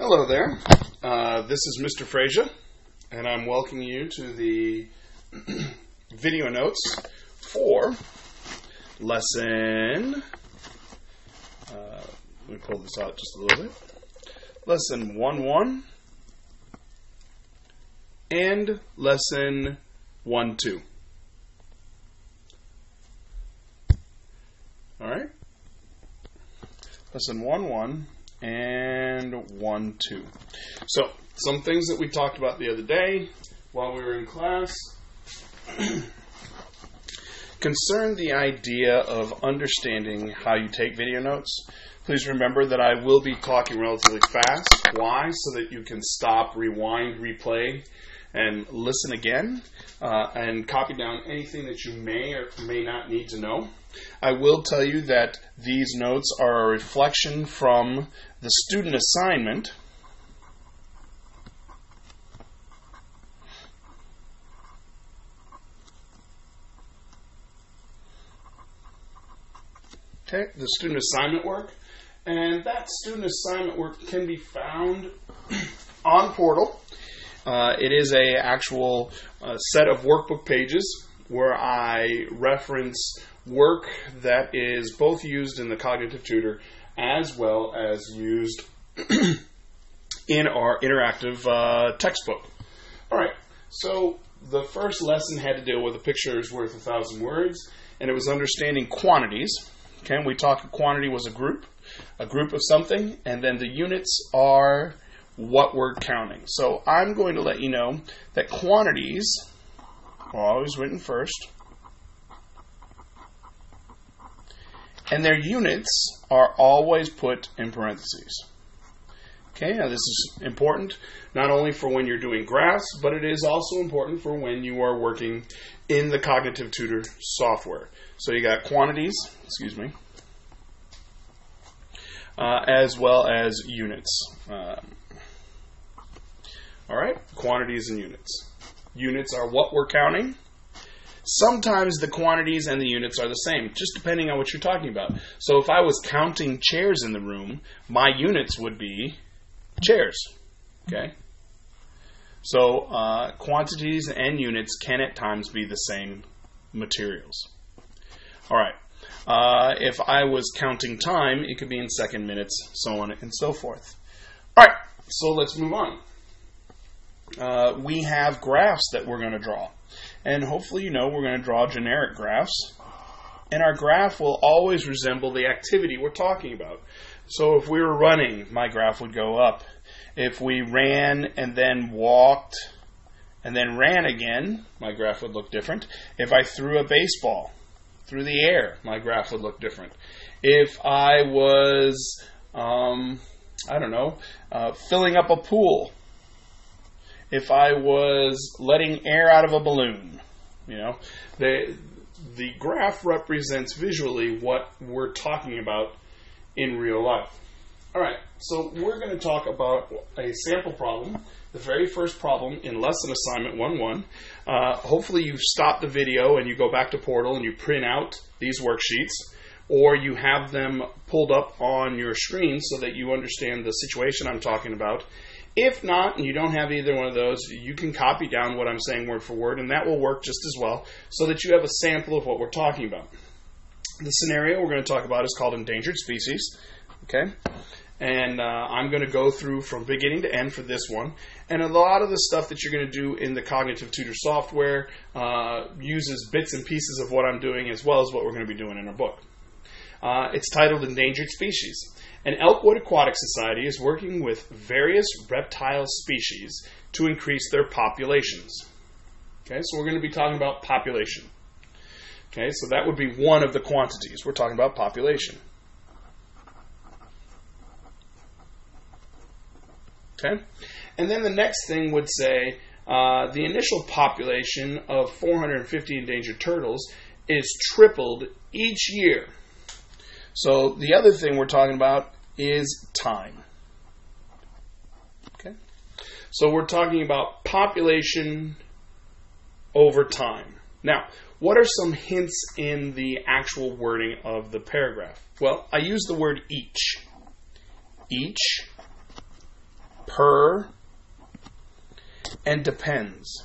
Hello there. This is Mr. Frazier, and I'm welcoming you to the video notes for lesson. Let me pull this out just a little bit. Lesson 1-1 and lesson 1-2. All right. Lesson 1-1. And 1-2. So, some things that we talked about the other day while we were in class concern the idea of understanding how you take video notes. Please remember that I will be talking relatively fast. Why? So that you can stop, rewind, replay, and listen again, and copy down anything that you may or may not need to know. I will tell you that these notes are a reflection from the student assignment. Okay, the student assignment work. And that student assignment work can be found on Portal. It is an actual set of workbook pages where I reference work that is both used in the Cognitive Tutor as well as used in our interactive textbook. All right, so the first lesson had to deal with a picture is worth 1,000 words, and it was understanding quantities. Okay, and we talked quantity was a group of something, and then the units are what we're counting. So I'm going to let you know that quantities are always written first, and their units are always put in parentheses. Okay, now this is important not only for when you're doing graphs, but it is also important for when you are working in the Cognitive Tutor software. So you got quantities, as well as units. All right, quantities and units. Units are what we're counting. Sometimes the quantities and the units are the same, just depending on what you're talking about. So if I was counting chairs in the room, my units would be chairs. Okay? So quantities and units can at times be the same materials. All right. If I was counting time, it could be in second, minutes, so on and so forth. All right. So let's move on. We have graphs that we're going to draw. And hopefully you know we're going to draw generic graphs. And our graph will always resemble the activity we're talking about. So if we were running, my graph would go up. If we ran and then walked and then ran again, my graph would look different. If I threw a baseball through the air, my graph would look different. If I was, filling up a pool, if I was letting air out of a balloon, the graph represents visually what we're talking about in real life. All right, so we're going to talk about a sample problem, the very first problem in lesson assignment 1-1. Hopefully you've stopped the video and you go back to Portal and you print out these worksheets, or you have them pulled up on your screen so that you understand the situation I'm talking about. If not, and you don't have either one of those, you can copy down what I'm saying word for word, and that will work just as well, so that you have a sample of what we're talking about. The scenario we're going to talk about is called endangered species, okay? And I'm going to go through from beginning to end for this one. And a lot of the stuff that you're going to do in the Cognitive Tutor software uses bits and pieces of what I'm doing as well as what we're going to be doing in our book. It's titled Endangered Species. An Elkwood Aquatic Society is working with various reptile species to increase their populations. Okay, so we're going to be talking about population. Okay, so that would be one of the quantities. We're talking about population. Okay, and then the next thing would say the initial population of 450 endangered turtles is tripled each year. So the other thing we're talking about is time. Okay, so we're talking about population over time. Now, what are some hints in the actual wording of the paragraph? Well, I use the word each. Each per, and depends.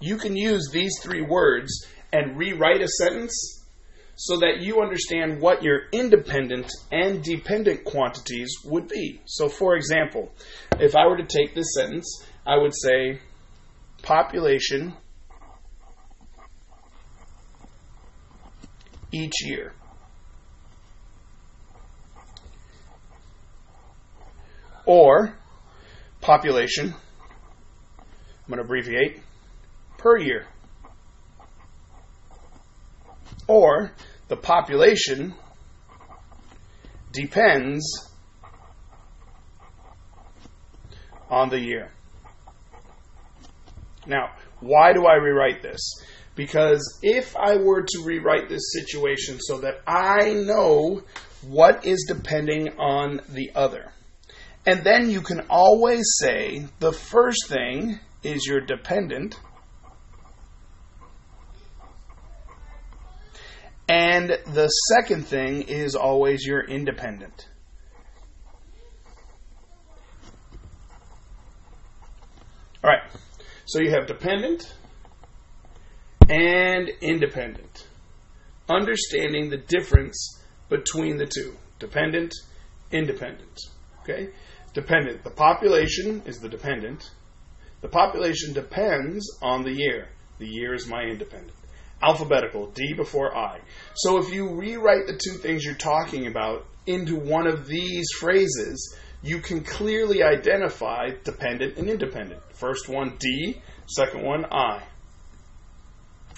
You can use these three words and rewrite a sentence so that you understand what your independent and dependent quantities would be. So, for example, if I were to take this sentence, I would say population each year. Or population, I'm going to abbreviate, per year. Or the population depends on the year. Now, why do I rewrite this? Because if I were to rewrite this situation so that I know what is depending on the other, and then you can always say the first thing is your dependent, and the second thing is always your independent. All right, so you have dependent and independent. Understanding the difference between the two. Dependent, independent. Okay? Dependent. The population is the dependent. The population depends on the year. The year is my independent. Alphabetical, D before I. So if you rewrite the two things you're talking about into one of these phrases, you can clearly identify dependent and independent. First one, D. Second one, I.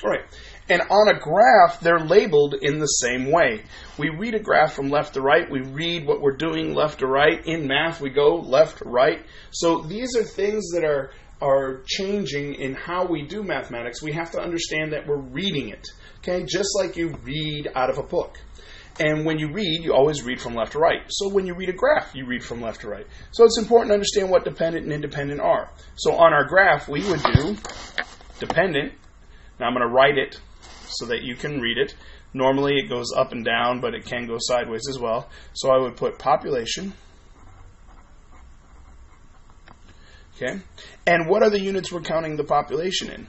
All right. And on a graph, they're labeled in the same way. We read a graph from left to right. We read what we're doing left to right. In math, we go left to right. So these are things that are changing in how we do mathematics. We have to understand that we're reading it. Okay? Just like you read out of a book. And when you read, you always read from left to right. So when you read a graph, you read from left to right. So it's important to understand what dependent and independent are. So on our graph, we would do dependent. Now I'm going to write it so that you can read it. Normally it goes up and down, but it can go sideways as well. So I would put population. Okay. And what are the units we're counting the population in?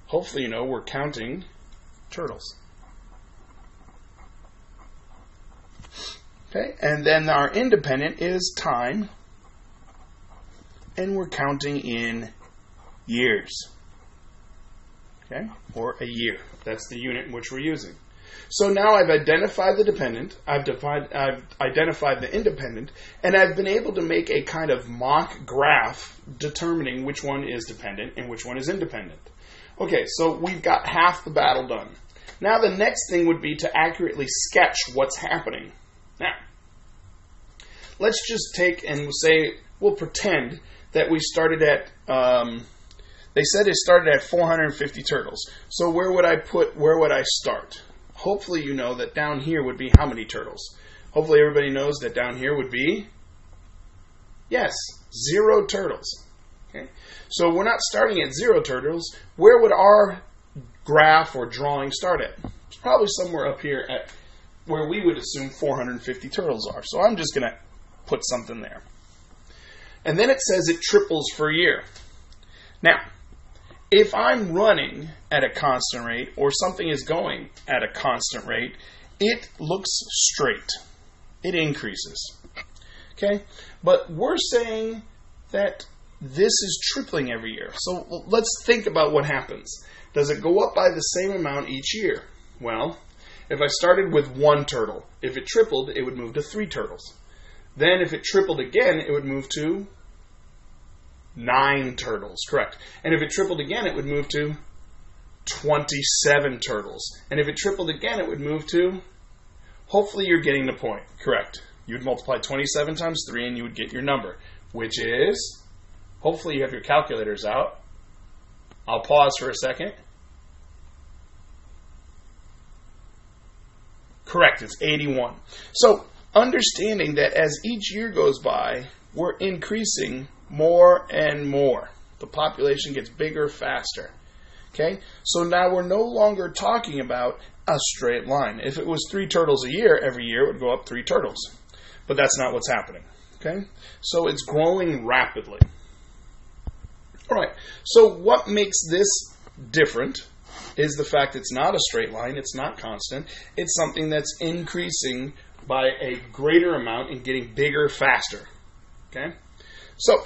Hopefully you know we're counting turtles. Okay. And then our independent is time. And we're counting in years. Okay, or a year. That's the unit in which we're using. So now I've identified the dependent, I've identified the independent, and I've been able to make a kind of mock graph determining which one is dependent and which one is independent. Okay, so we've got half the battle done. Now the next thing would be to accurately sketch what's happening. Now, let's just take and say, we'll pretend that we started at... They said it started at 450 turtles. So where would I start? Hopefully you know that down here would be how many turtles? Hopefully everybody knows that down here would be, yes, 0 turtles. Okay? So we're not starting at 0 turtles. Where would our graph or drawing start at? It's probably somewhere up here at where we would assume 450 turtles are. So I'm just going to put something there. And then it says it triples for a year. Now, if I'm running at a constant rate or something is going at a constant rate, it looks straight. It increases. Okay? But we're saying that this is tripling every year. So let's think about what happens. Does it go up by the same amount each year? Well, if I started with 1 turtle, if it tripled, it would move to 3 turtles. Then if it tripled again, it would move to 9 turtles, correct. And if it tripled again, it would move to 27 turtles. And if it tripled again, it would move to, hopefully you're getting the point, correct. You would multiply 27 times 3 and you would get your number, which is, hopefully you have your calculators out. I'll pause for a second. Correct, it's 81. So, understanding that as each year goes by, we're increasing more and more. The population gets bigger faster. Okay? So now we're no longer talking about a straight line. If it was 3 turtles a year, every year it would go up 3 turtles. But that's not what's happening. Okay? So it's growing rapidly. All right, so what makes this different is the fact it's not a straight line, it's not constant, it's something that's increasing by a greater amount and getting bigger faster. Okay? So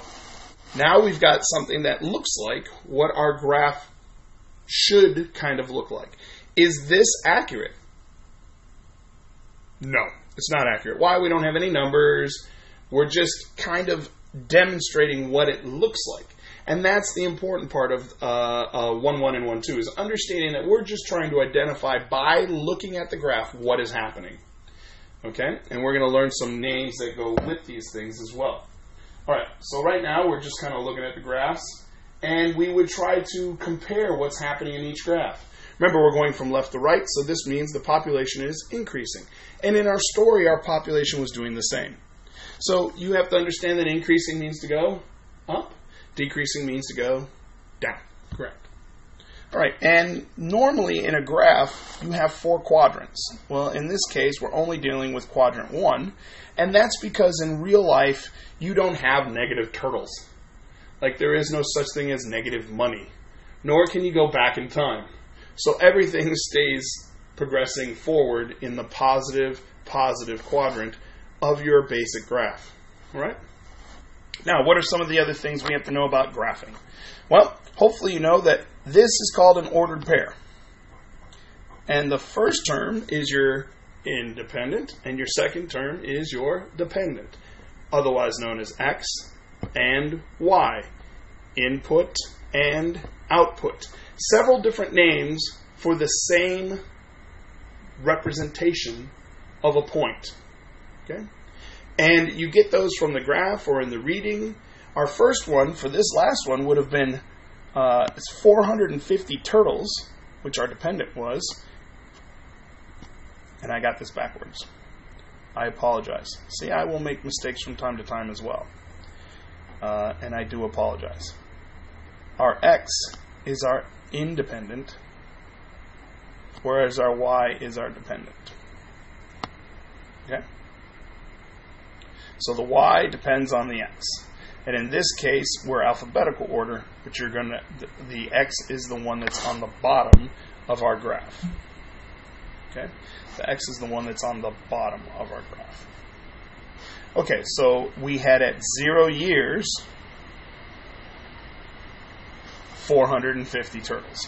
now we've got something that looks like what our graph should kind of look like. Is this accurate? No, it's not accurate. Why? We don't have any numbers. We're just kind of demonstrating what it looks like. And that's the important part of 1.1 and 1.2 is understanding that we're just trying to identify by looking at the graph what is happening. Okay? And we're going to learn some names that go with these things as well. All right, so right now we're just kind of looking at the graphs, and we would try to compare what's happening in each graph. Remember, we're going from left to right, so this means the population is increasing. And in our story, our population was doing the same. So you have to understand that increasing means to go up. Decreasing means to go down. Correct. All right, and normally in a graph, you have 4 quadrants. Well, in this case, we're only dealing with quadrant 1, and that's because in real life, you don't have negative turtles. Like, there is no such thing as negative money, nor can you go back in time. So everything stays progressing forward in the positive quadrant of your basic graph. All right? Now, what are some of the other things we have to know about graphing? Well, hopefully you know that this is called an ordered pair. And the first term is your independent, and your second term is your dependent, otherwise known as X and Y, input and output. Several different names for the same representation of a point. Okay? And you get those from the graph or in the reading. Our first one, for this last one, would have been it's 450 turtles, which our dependent was. And I got this backwards. I apologize. See, I will make mistakes from time to time as well. And I do apologize. Our X is our independent, whereas our Y is our dependent. Okay? So the Y depends on the X. And in this case, we're alphabetical order, but the X is the one that's on the bottom of our graph. Okay? The X is the one that's on the bottom of our graph. Okay, so we had at 0 years, 450 turtles.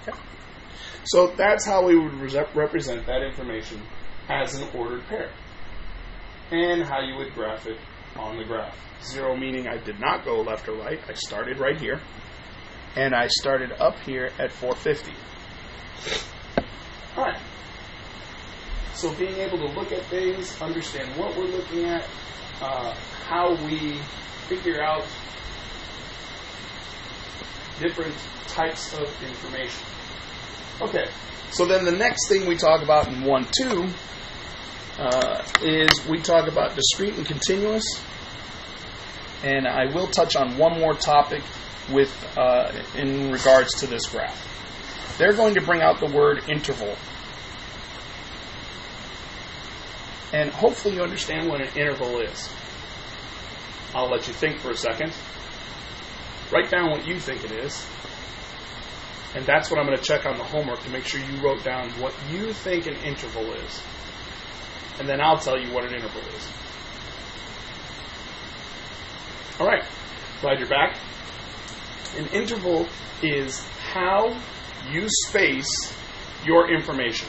Okay? So that's how we would represent that information as an ordered pair. And how you would graph it on the graph. 0 meaning I did not go left or right. I started right here. And I started up here at 450. Alright. So being able to look at things, understand what we're looking at, how we figure out different types of information. Okay, so then the next thing we talk about in 1.2 is we talk about discrete and continuous. And I will touch on one more topic with in regards to this graph. They're going to bring out the word interval. And hopefully you understand what an interval is. I'll let you think for a second. Write down what you think it is. And that's what I'm going to check on the homework to make sure you wrote down what you think an interval is. And then I'll tell you what an interval is. All right. Glad you're back. An interval is how you space your information.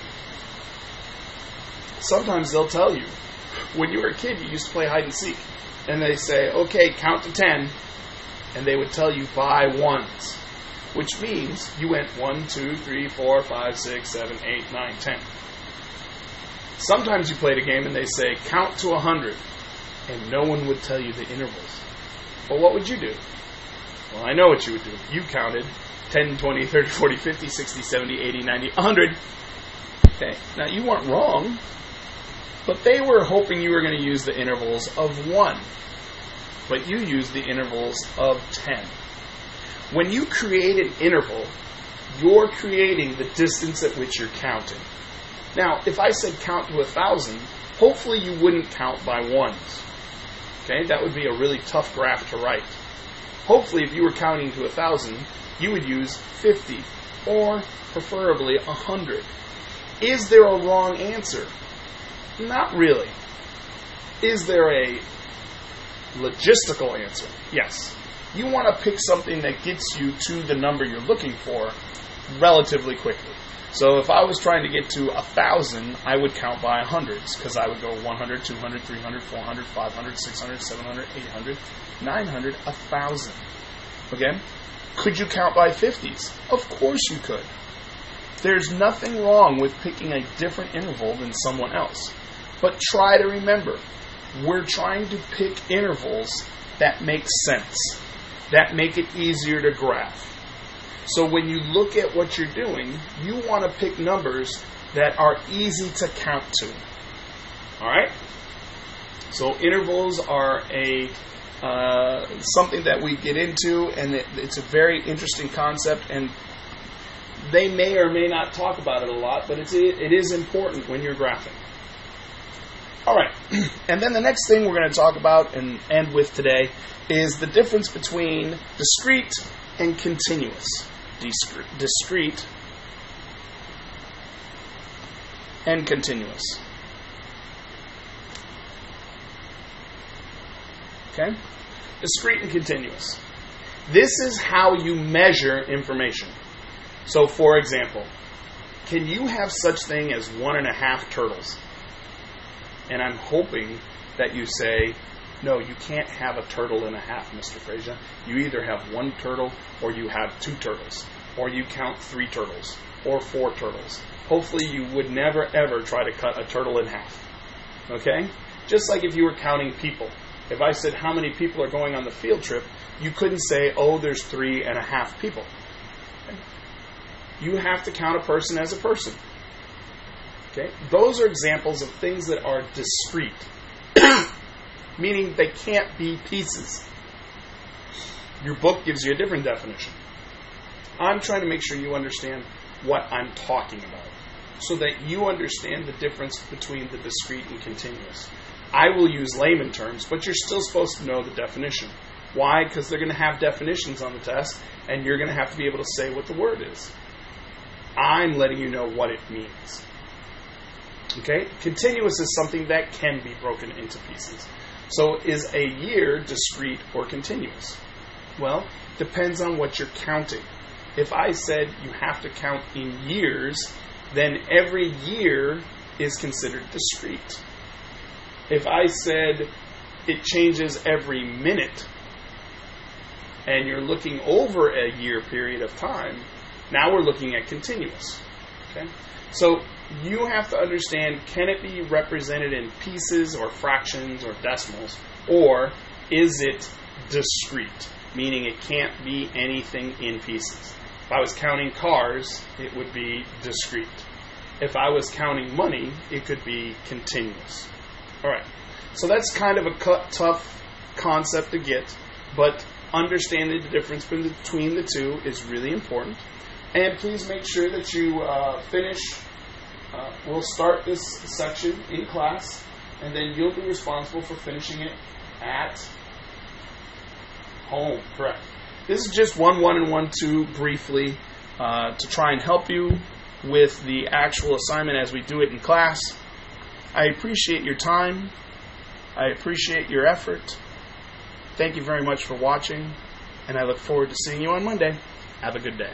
Sometimes they'll tell you, when you were a kid, you used to play hide and seek. And they say, okay, count to 10. And they would tell you by ones. Which means you went 1, 2, 3, 4, 5, 6, 7, 8, 9, 10. Sometimes you played a game and they say, count to 100. And no one would tell you the intervals. Well, what would you do? Well, I know what you would do. You counted 10, 20, 30, 40, 50, 60, 70, 80, 90, 100. Okay, now you weren't wrong. But they were hoping you were going to use the intervals of 1. But you used the intervals of 10. When you create an interval, you're creating the distance at which you're counting. Now, if I said count to 1,000, hopefully you wouldn't count by ones. Okay, that would be a really tough graph to write. Hopefully, if you were counting to 1,000, you would use 50, or preferably 100. Is there a wrong answer? Not really. Is there a logistical answer? Yes. You want to pick something that gets you to the number you're looking for relatively quickly. So if I was trying to get to 1,000, I would count by hundreds, because I would go 100, 200, 300, 400, 500, 600, 700, 800, 900, 1,000. Again, could you count by 50s? Of course you could. There's nothing wrong with picking a different interval than someone else. But try to remember, we're trying to pick intervals that make sense, that make it easier to graph. So when you look at what you're doing, you want to pick numbers that are easy to count to. All right? So intervals are something that we get into, and it's a very interesting concept, and they may or may not talk about it a lot, but it is important when you're graphing. All right, and then the next thing we're going to talk about and end with today is the difference between discrete and continuous. Discrete and continuous. Okay? Discrete and continuous. This is how you measure information. So, for example, can you have such thing as 1.5 turtles? And I'm hoping that you say, no, you can't have a turtle and a half, Mr. Frazier. You either have 1 turtle or you have 2 turtles. Or you count 3 turtles. Or 4 turtles. Hopefully you would never ever try to cut a turtle in half. Okay? Just like if you were counting people. If I said how many people are going on the field trip, you couldn't say, oh, there's 3.5 people. Okay? You have to count a person as a person. Okay? Those are examples of things that are discrete. Meaning they can't be pieces. Your book gives you a different definition. I'm trying to make sure you understand what I'm talking about, so that you understand the difference between the discrete and continuous. I will use layman terms, but you're still supposed to know the definition. Why? Because they're going to have definitions on the test, and you're going to have to be able to say what the word is. I'm letting you know what it means. Okay? Continuous is something that can be broken into pieces. So is a year discrete or continuous? Well, depends on what you're counting. If I said you have to count in years, then every year is considered discrete. If I said it changes every minute, and you're looking over a year period of time, now we're looking at continuous. Okay? So you have to understand, can it be represented in pieces or fractions or decimals, or is it discrete, meaning it can't be anything in pieces? If I was counting cars, it would be discrete. If I was counting money, it could be continuous. All right, so that's kind of a tough concept to get, but understanding the difference between the two is really important. And please make sure that you finish. We'll start this section in class, and then you'll be responsible for finishing it at home. Correct. This is just 1-1 and 1-2 briefly to try and help you with the actual assignment as we do it in class. I appreciate your time. I appreciate your effort. Thank you very much for watching, and I look forward to seeing you on Monday. Have a good day.